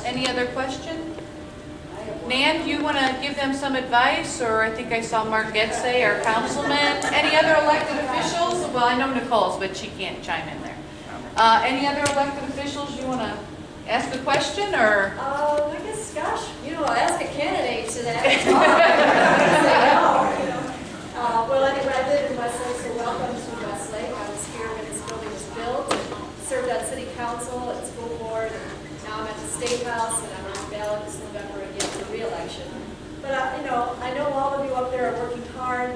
Any other question? Nan, do you want to give them some advice? Or I think I saw Mark Getze, our councilman. Any other elected officials? Well, I know Nicole's, but she can't chime in there. Any other elected officials you want to ask a question, or? I guess, gosh, ask a candidate to that. Well, anyway, I live in Westlake, so welcome to Westlake. I was here when this building was built, served on city council and school board, and now I'm at the State House, and I'm on the ballot this November again for re-election. But, I know all of you up there are working hard.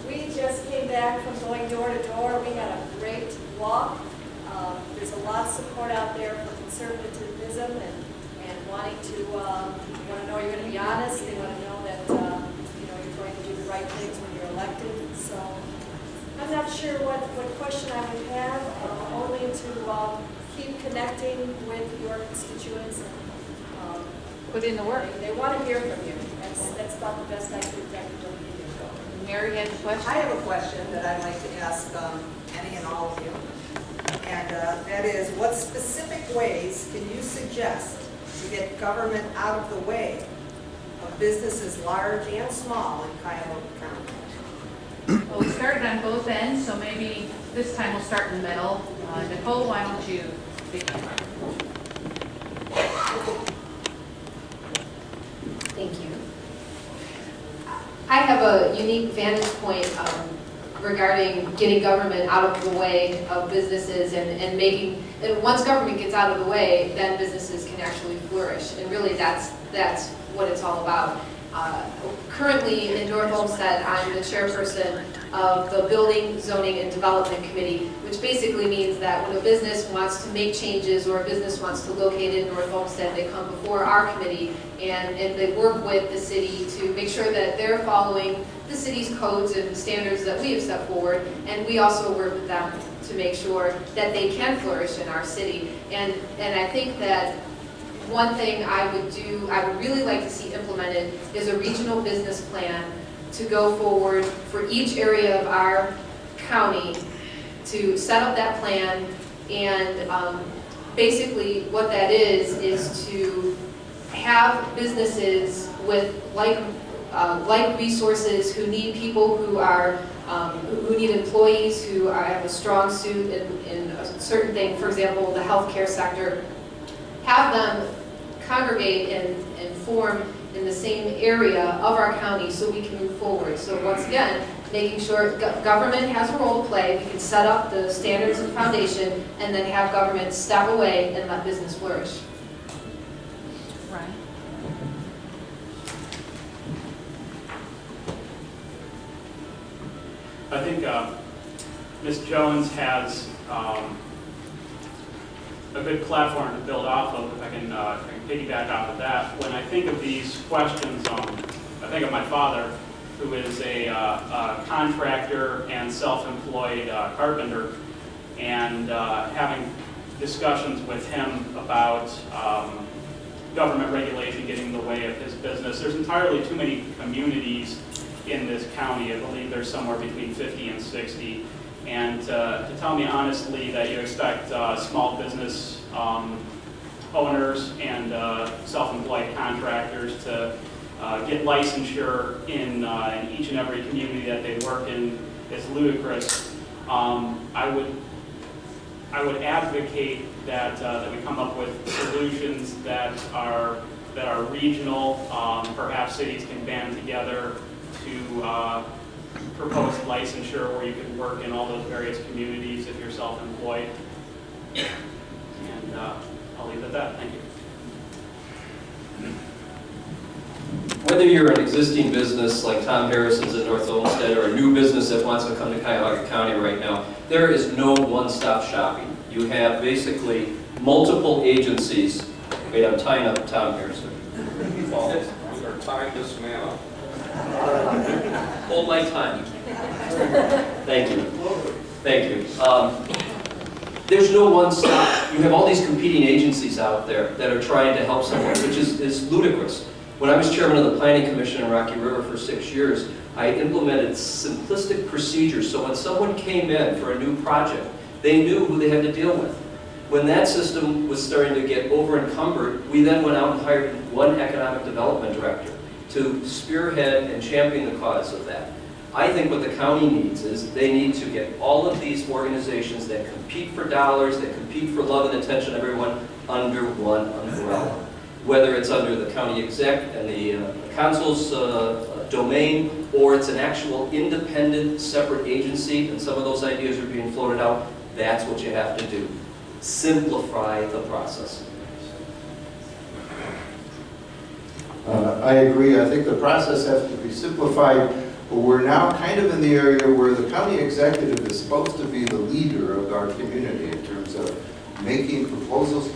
We just came back from going door to door. We had a great walk. There's a lot of support out there for conservatism and wanting to, want to know you're going to be honest. They want to know that, you're going to do the right things when you're elected. So I'm not sure what question I would have, only to keep connecting with your constituents. And, Put in the work. They want to hear from you. That's about the best I could give you. Mary had a question? I have a question that I'd like to ask any and all of you. And that is, what specific ways can you suggest to get government out of the way of businesses large and small in Cuyahoga County? Well, we started on both ends, so maybe this time we'll start in the middle. Nicole, why don't you begin? Thank you. I have a unique vantage point regarding getting government out of the way of businesses and making, and once government gets out of the way, then businesses can actually flourish. And really that's what it's all about. Currently in North Olmsted, I'm the chairperson of the Building, Zoning, and Development Committee, which basically means that when a business wants to make changes or a business wants to locate in North Olmsted, they come before our committee and they work with the city to make sure that they're following the city's codes and standards that we have set forward, and we also work with them to make sure that they can flourish in our city. And I think that one thing I would really like to see implemented is a regional business plan to go forward for each area of our county, to set up that plan. And basically what that is to have businesses with like resources, who need people who need employees who have a strong suit in a certain thing, for example, the healthcare sector, have them congregate and form in the same area of our county so we can move forward. So once again, making sure government has a role to play, we can set up the standards and foundation, and then have government step away and let business flourish. Right. I think Ms. Jones has a good platform to build off of. If I can piggyback off of that. When I think of these questions, I think of my father, who is a contractor and self-employed carpenter, and having discussions with him about government regulation getting in the way of his business. There's entirely too many communities in this county. I believe there's somewhere between 50 and 60. And to tell me honestly that you expect small business owners and self-employed contractors to get licensure in each and every community that they work in is ludicrous. I would advocate that we come up with solutions that are regional. Perhaps cities can band together to propose licensure where you can work in all those various communities if you're self-employed. And I'll leave it at that. Thank you. Whether you're an existing business like Tom Harrison's in North Olmsted or a new business that wants to come to Cuyahoga County right now, there is no one-stop shopping. You have basically multiple agencies. Wait, I'm tying up Tom Harrison. We are tying this man up. Hold my time. Thank you. Thank you. There's no one stop. You have all these competing agencies out there that are trying to help someone, which is ludicrous. When I was chairman of the Planning Commission in Rocky River for 6 years, I implemented simplistic procedures so when someone came in for a new project, they knew who they had to deal with. When that system was starting to get over encumbered, we then went out and hired one economic development director to spearhead and champion the cause of that. I think what the county needs is they need to get all of these organizations that compete for dollars, that compete for love and attention of everyone under one umbrella. Whether it's under the county exec and the council's domain, or it's an actual independent, separate agency, and some of those ideas are being floated out, that's what you have to do. Simplify the process. I agree. I think the process has to be simplified. But we're now kind of in the area where the county executive is supposed to be the leader of our community in terms of making proposals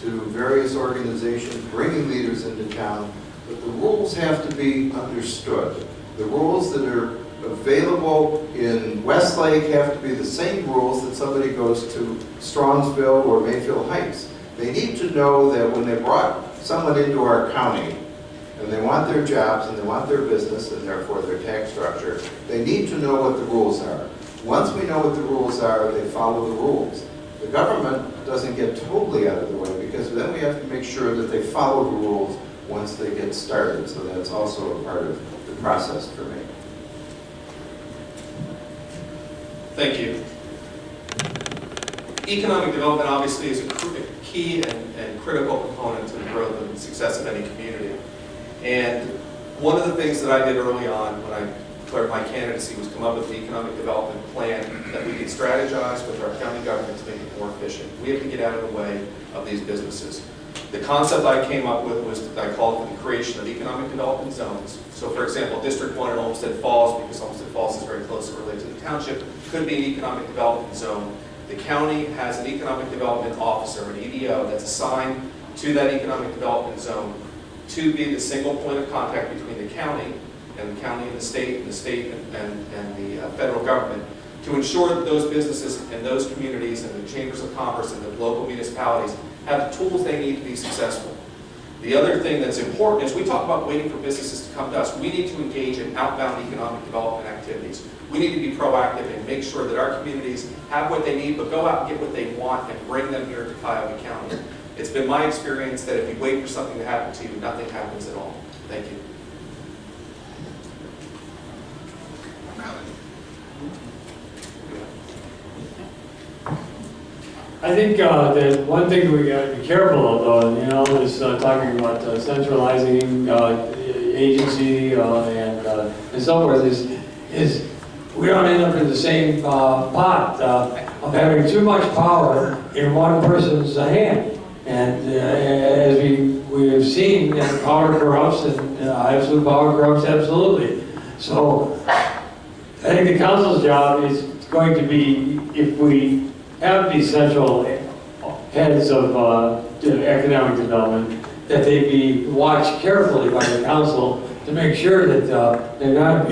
to various organizations, bringing leaders into town. But the rules have to be understood. The rules that are available in Westlake have to be the same rules that somebody goes to Strongsville or Mayfield Heights. They need to know that when they brought someone into our county, and they want their jobs, and they want their business, and therefore their tax structure, they need to know what the rules are. Once we know what the rules are, they follow the rules. The government doesn't get totally out of the way, because then we have to make sure that they follow the rules once they get started. So that's also a part of the process for me. Thank you. Economic development obviously is a key and critical component to the growth and success of any community. And one of the things that I did early on when I declared my candidacy was come up with an economic development plan that we could strategize with our county government to make it more efficient. We have to get out of the way of these businesses. The concept I came up with was, I called it the creation of economic development zones. So for example, District 1 in Olmsted Falls, because Olmsted Falls is very closely related to the township, could be an economic development zone. The county has an economic development officer, an EDO, that's assigned to that economic development zone to be the single point of contact between the county and the state, and the federal government, to ensure that those businesses and those communities and the chambers of commerce and the local municipalities have the tools they need to be successful. The other thing that's important is we talk about waiting for businesses to come to us. We need to engage in outbound economic development activities. We need to be proactive and make sure that our communities have what they need, but go out and get what they want and bring them here to Cuyahoga County. It's been my experience that if you wait for something to happen to you, nothing happens at all. Thank you. I think that one thing we got to be careful of, is talking about centralizing agency and so forth. Is we don't end up in the same pot of having too much power in one person's hand. And as we have seen, power corrupts, and absolute power corrupts absolutely. So I think the council's job is going to be, if we have these central heads of economic development, that they be watched carefully by the council to make sure that they're not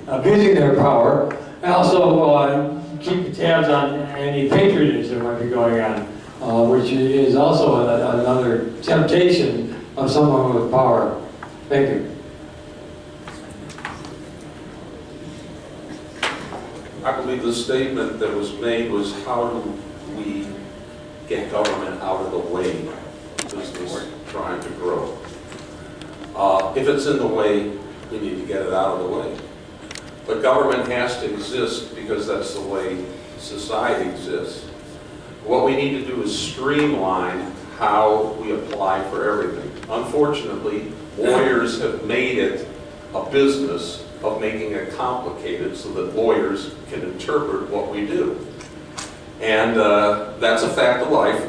abusing their power, and also keep tabs on any patronage that might be going on, which is also another temptation of someone with power. Thank you. I believe the statement that was made was, how do we get government out of the way of business trying to grow? If it's in the way, we need to get it out of the way. But government has to exist because that's the way society exists. What we need to do is streamline how we apply for everything. Unfortunately, lawyers have made it a business of making it complicated so that lawyers can interpret what we do. And that's a fact of life.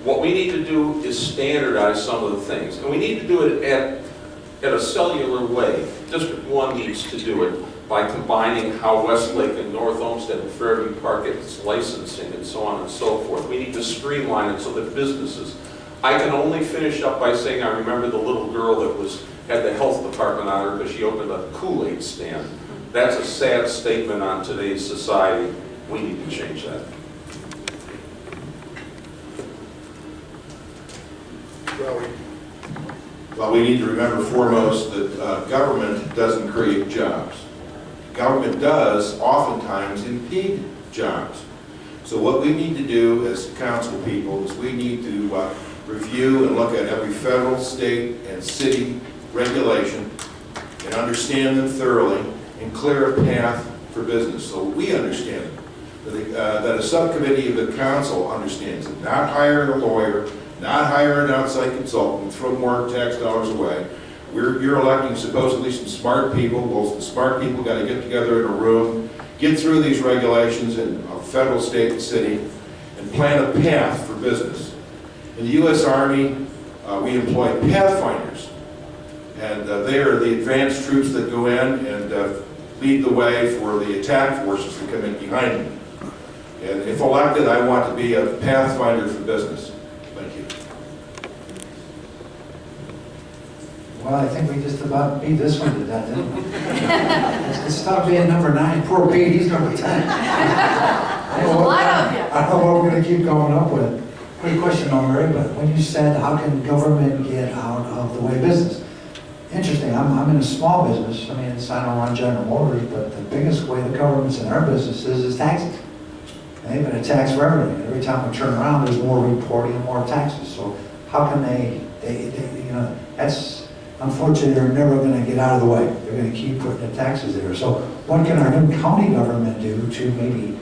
What we need to do is standardize some of the things. And we need to do it at a cellular way. District 1 needs to do it by combining how Westlake and North Olmsted and Fairview Park gets licensing and so on and so forth. We need to streamline it so that businesses. I can only finish up by saying I remember the little girl that had the health department on her because she opened a Kool-Aid stand. That's a sad statement on today's society. We need to change that. Well, we need to remember foremost that government doesn't create jobs. Government does oftentimes impede jobs. So what we need to do as council people is we need to review and look at every federal, state, and city regulation and understand them thoroughly and clear a path for business so we understand it. That a subcommittee of the council understands it, not hiring a lawyer, not hiring an outside consultant, throw more tax dollars away. You're electing supposedly some smart people. Well, the smart people got to get together in a room, get through these regulations in a federal, state, and city, and plan a path for business. In the U.S. Army, we employ pathfinders, and they are the advanced troops that go in and lead the way for the attack forces to come in behind them. And if elected, I want to be a pathfinder for business. Thank you. Well, I think we just about beat this one to death, didn't we? Let's stop being number 9. Poor Pete, he's number 10. There's a lot of you. I don't know what we're going to keep going up with. Quick question, though, Mary, but when you said, how can government get out of the way of business? Interesting, I'm in a small business. I mean, I don't run General Motors, but the biggest way the government's in our business is taxes. They've been a tax for everything. Every time we turn around, there's more reporting and more taxes. So how can they that's, unfortunately, they're never going to get out of the way. They're going to keep putting the taxes there. So what can our new county government do to maybe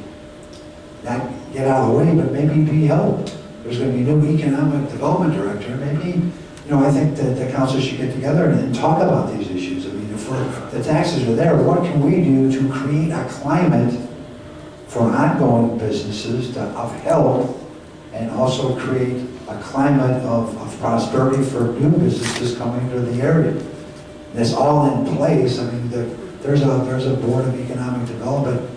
not get out of the way, but maybe be helped? There's going to be a new economic development director. Maybe, I think that the council should get together and talk about these issues. I mean, if the taxes are there, what can we do to create a climate for ongoing businesses of health and also create a climate of prosperity for new businesses coming to the area? And it's all in place. I mean, there's a board of economic development,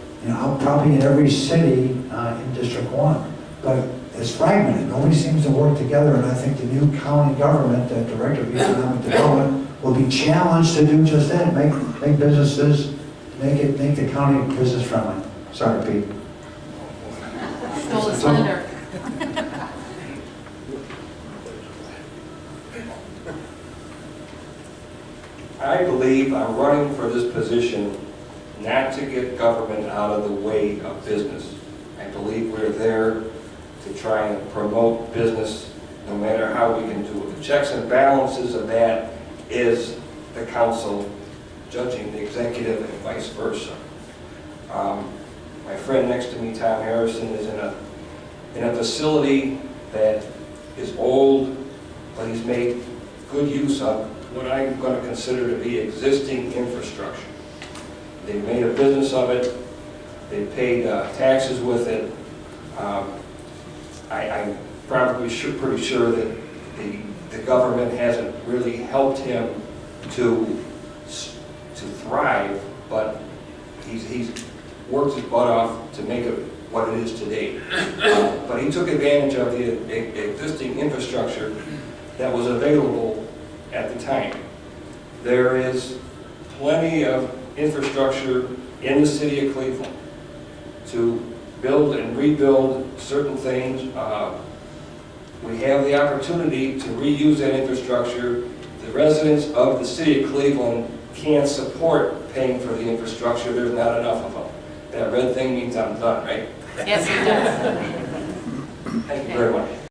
probably in every city in District 1. But it's fragmented. Nobody seems to work together, and I think the new county government, the director of economic development, will be challenged to do just that, make businesses, make the county business friendly. Sorry, Pete. Stole the thunder. I believe I'm running for this position not to get government out of the way of business. I believe we're there to try and promote business no matter how we can do it. The checks and balances of that is the council judging the executive and vice versa. My friend next to me, Tom Harrison, is in a facility that is old, but he's made good use of what I'm going to consider to be existing infrastructure. They made a business of it. They paid taxes with it. I'm probably pretty sure that the government hasn't really helped him to thrive, but he's worked his butt off to make it what it is today. But he took advantage of the existing infrastructure that was available at the time. There is plenty of infrastructure in the city of Cleveland to build and rebuild certain things. We have the opportunity to reuse that infrastructure. The residents of the city of Cleveland can't support paying for the infrastructure. There's not enough of them. That red thing means I'm done, right? Yes, it does. Thank you very much.